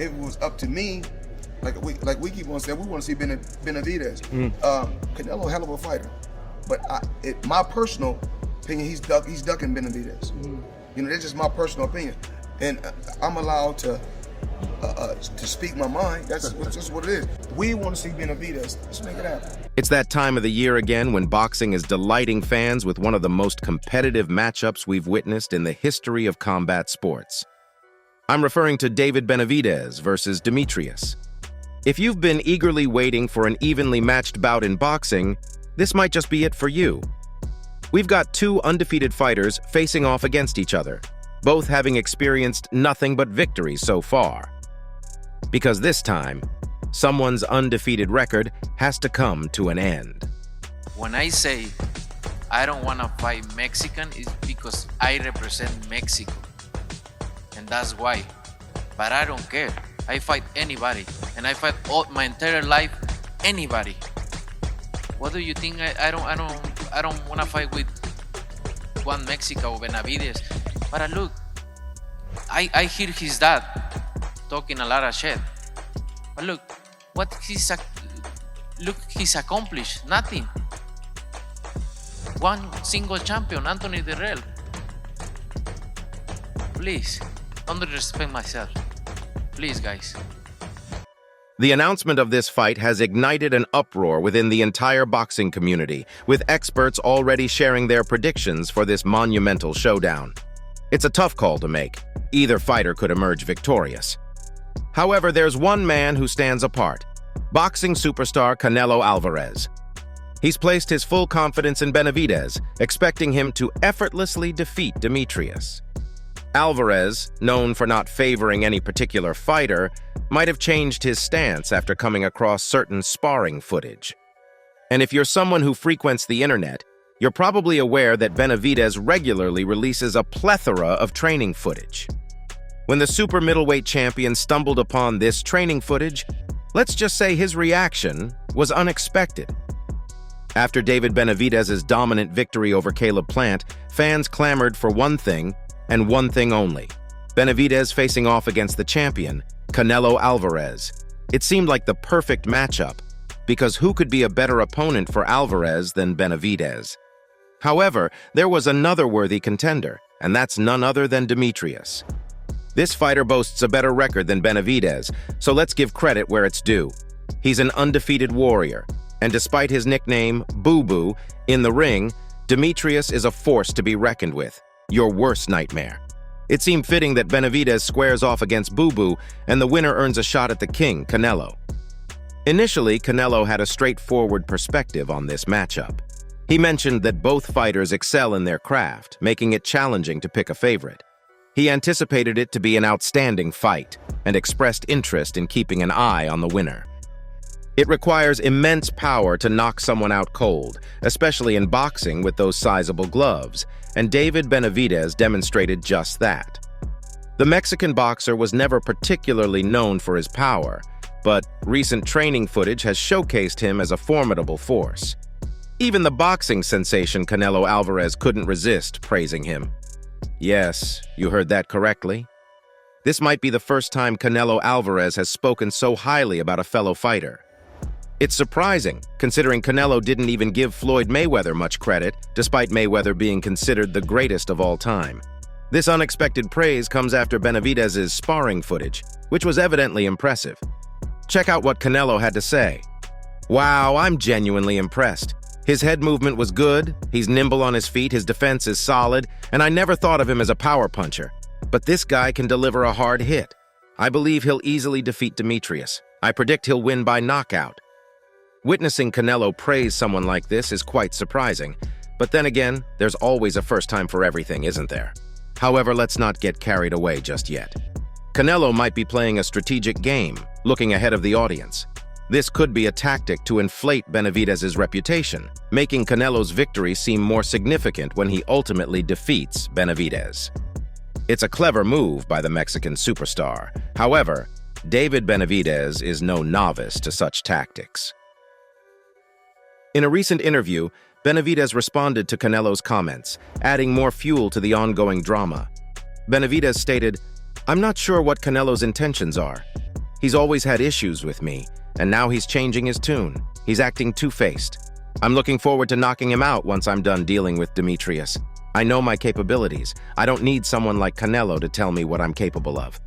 if it was up to me, like we keep on saying, we want to see Benavidez. Canelo, hell of a fighter, but my personal opinion, he's ducking Benavidez. You know, that's just my personal opinion, and I'm allowed to speak my mind. That's just what it is. We want to see Benavidez. Let's make it happen. It's that time of the year again when boxing is delighting fans with one of the most competitive matchups we've witnessed in the history of combat sports. I'm referring to David Benavidez versus Demetrius. If you've been eagerly waiting for an evenly matched bout in boxing, this might just be it for you. We've got two undefeated fighters facing off against each other, both having experienced nothing but victories so far. Because this time, someone's undefeated record has to come to an end. When I say I don't want to fight Mexican, it's because I represent Mexico. And that's why. But I don't care. I fight anybody. And I fight all my entire life, anybody. What do you think? I don't want to fight with Juan Mexico or Benavidez. But look, I hear his dad talking a lot of shit. But look, what he's accomplished, nothing. One single champion, Anthony Dirrell. Please, don't disrespect myself. Please, guys. The announcement of this fight has ignited an uproar within the entire boxing community, with experts already sharing their predictions for this monumental showdown. It's a tough call to make. Either fighter could emerge victorious. However, there's one man who stands apart: boxing superstar Canelo Alvarez. He's placed his full confidence in Benavidez, expecting him to effortlessly defeat Demetrius. Alvarez, known for not favoring any particular fighter, might have changed his stance after coming across certain sparring footage. And if you're someone who frequents the internet, you're probably aware that Benavidez regularly releases a plethora of training footage. When the super middleweight champion stumbled upon this training footage, let's just say his reaction was unexpected. After David Benavidez's dominant victory over Caleb Plant, fans clamored for one thing, and one thing only: Benavidez facing off against the champion, Canelo Alvarez. It seemed like the perfect matchup, because who could be a better opponent for Alvarez than Benavidez? However, there was another worthy contender, and that's none other than Demetrius. This fighter boasts a better record than Benavidez, so let's give credit where it's due. He's an undefeated warrior, and despite his nickname, Boo Boo, in the ring, Demetrius is a force to be reckoned with. Your worst nightmare. It seemed fitting that Benavidez squares off against Boo Boo, and the winner earns a shot at the king, Canelo. Initially, Canelo had a straightforward perspective on this matchup. He mentioned that both fighters excel in their craft, making it challenging to pick a favorite. He anticipated it to be an outstanding fight, and expressed interest in keeping an eye on the winner. It requires immense power to knock someone out cold, especially in boxing with those sizable gloves, and David Benavidez demonstrated just that. The Mexican boxer was never particularly known for his power, but recent training footage has showcased him as a formidable force. Even the boxing sensation Canelo Alvarez couldn't resist praising him. Yes, you heard that correctly. This might be the first time Canelo Alvarez has spoken so highly about a fellow fighter. It's surprising, considering Canelo didn't even give Floyd Mayweather much credit, despite Mayweather being considered the greatest of all time. This unexpected praise comes after Benavidez's sparring footage, which was evidently impressive. Check out what Canelo had to say. "Wow, I'm genuinely impressed. His head movement was good, he's nimble on his feet, his defense is solid, and I never thought of him as a power puncher. But this guy can deliver a hard hit. I believe he'll easily defeat Demetrius. I predict he'll win by knockout." Witnessing Canelo praise someone like this is quite surprising, but then again, there's always a first time for everything, isn't there? However, let's not get carried away just yet. Canelo might be playing a strategic game, looking ahead of the audience. This could be a tactic to inflate Benavidez's reputation, making Canelo's victory seem more significant when he ultimately defeats Benavidez. It's a clever move by the Mexican superstar. However, David Benavidez is no novice to such tactics. In a recent interview, Benavidez responded to Canelo's comments, adding more fuel to the ongoing drama. Benavidez stated, "I'm not sure what Canelo's intentions are. He's always had issues with me, and now he's changing his tune. He's acting two-faced. I'm looking forward to knocking him out once I'm done dealing with Demetrius. I know my capabilities. I don't need someone like Canelo to tell me what I'm capable of.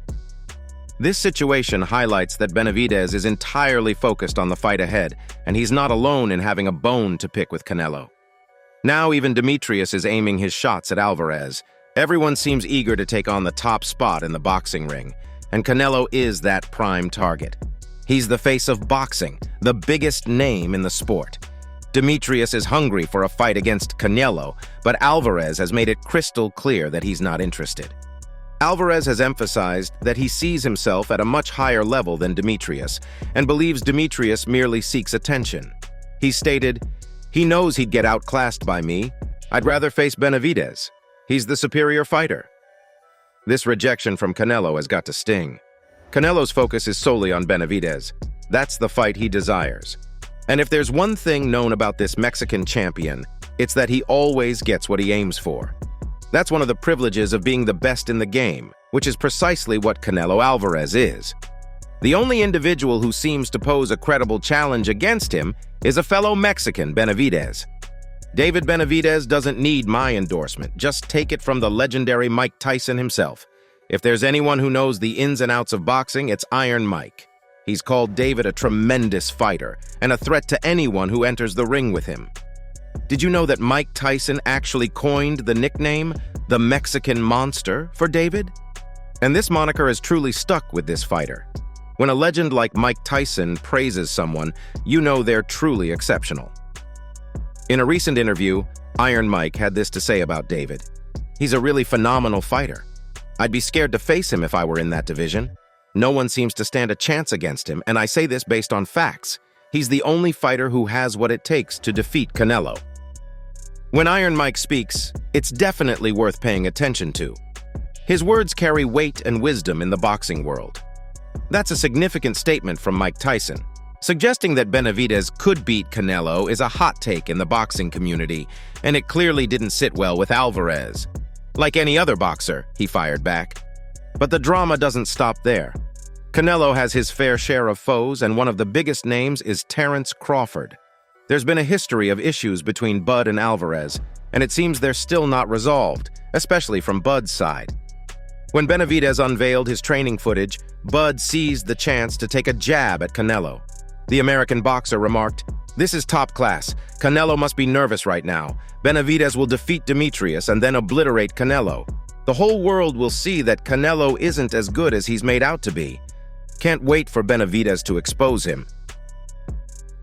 This situation highlights that Benavidez is entirely focused on the fight ahead, and he's not alone in having a bone to pick with Canelo. Now even Demetrius is aiming his shots at Alvarez. Everyone seems eager to take on the top spot in the boxing ring, and Canelo is that prime target. He's the face of boxing, the biggest name in the sport. Demetrius is hungry for a fight against Canelo, but Alvarez has made it crystal clear that he's not interested. Alvarez has emphasized that he sees himself at a much higher level than Demetrius and believes Demetrius merely seeks attention. He stated, "He knows he'd get outclassed by me. I'd rather face Benavidez. He's the superior fighter." This rejection from Canelo has got to sting. Canelo's focus is solely on Benavidez. That's the fight he desires. And if there's one thing known about this Mexican champion, it's that he always gets what he aims for. That's one of the privileges of being the best in the game, which is precisely what Canelo Alvarez is. The only individual who seems to pose a credible challenge against him is a fellow Mexican, Benavidez. David Benavidez doesn't need my endorsement. Just take it from the legendary Mike Tyson himself. If there's anyone who knows the ins and outs of boxing, it's Iron Mike. He's called David a tremendous fighter and a threat to anyone who enters the ring with him. Did you know that Mike Tyson actually coined the nickname, the Mexican Monster, for David? And this moniker has truly stuck with this fighter. When a legend like Mike Tyson praises someone, you know they're truly exceptional. In a recent interview, Iron Mike had this to say about David. "He's a really phenomenal fighter. I'd be scared to face him if I were in that division. No one seems to stand a chance against him, and I say this based on facts. He's the only fighter who has what it takes to defeat Canelo." When Iron Mike speaks, it's definitely worth paying attention to. His words carry weight and wisdom in the boxing world. That's a significant statement from Mike Tyson. Suggesting that Benavidez could beat Canelo is a hot take in the boxing community, and it clearly didn't sit well with Alvarez. Like any other boxer, he fired back. But the drama doesn't stop there. Canelo has his fair share of foes, and one of the biggest names is Terence Crawford. There's been a history of issues between Bud and Alvarez, and it seems they're still not resolved, especially from Bud's side. When Benavidez unveiled his training footage, Bud seized the chance to take a jab at Canelo. The American boxer remarked, "This is top class. Canelo must be nervous right now. Benavidez will defeat Demetrius and then obliterate Canelo. The whole world will see that Canelo isn't as good as he's made out to be. Can't wait for Benavidez to expose him."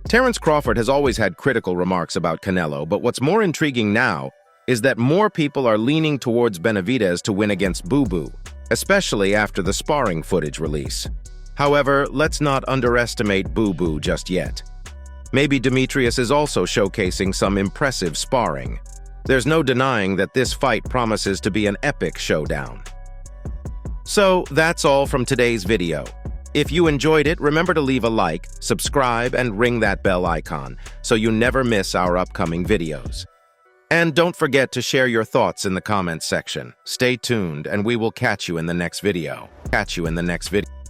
Terence Crawford has always had critical remarks about Canelo, but what's more intriguing now is that more people are leaning towards Benavidez to win against Boo Boo, especially after the sparring footage release. However, let's not underestimate Boo Boo just yet. Maybe Demetrius is also showcasing some impressive sparring. There's no denying that this fight promises to be an epic showdown. So, that's all from today's video. If you enjoyed it, remember to leave a like, subscribe, and ring that bell icon so you never miss our upcoming videos. And don't forget to share your thoughts in the comments section. Stay tuned, and we will catch you in the next video.